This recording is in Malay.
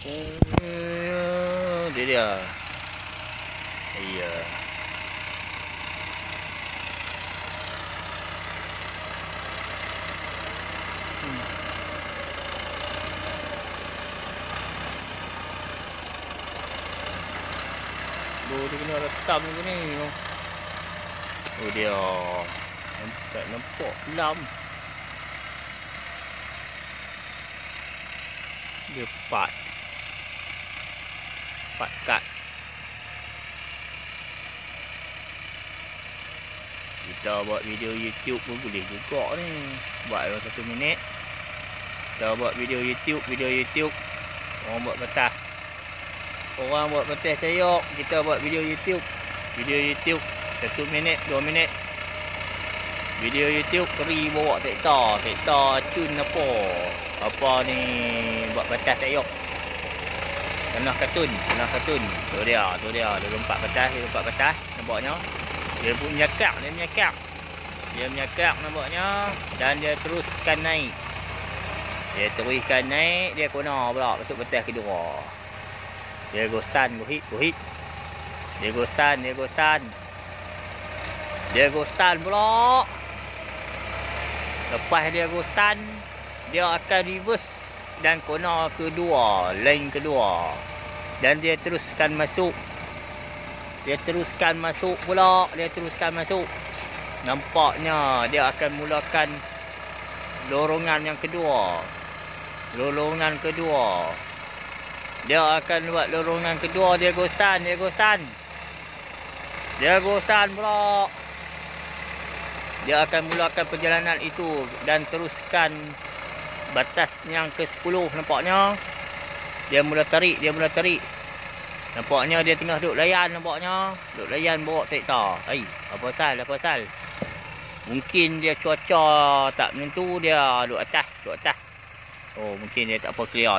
Dia. Iya. Dia kena rekam ke ni. Oh dia. Nampak lam. Dia pat kat. Kita buat video YouTube pun boleh juga ni. Buat dalam 1 minit. Kita buat video YouTube. Orang buat petas sayok. Kita buat video YouTube. 1 minit, 2 minit. Video YouTube keri bawa tektar cun apa ni buat petas sayok. Kena kartun. Tu dia. Dia lompat petas nampaknya. Dia menyakak nampaknya. Dan dia teruskan naik. Dia kena pula masuk petas kedua. Dia go stand. Dia go stand pula. Lepas dia go stand, dia akan reverse dan kena lane kedua. Dan dia teruskan masuk. Nampaknya dia akan mulakan lorongan yang kedua. Dia akan buat lorongan kedua. Dia go stand pula. Dia akan mulakan perjalanan itu dan teruskan batas yang ke-10 nampaknya. Dia mula tarik. Nampaknya dia tengah duk layan bawa tektar. Apa pasal? Mungkin dia cuaca tak menentu, dia duk atas. Oh, mungkin dia tak apa clear,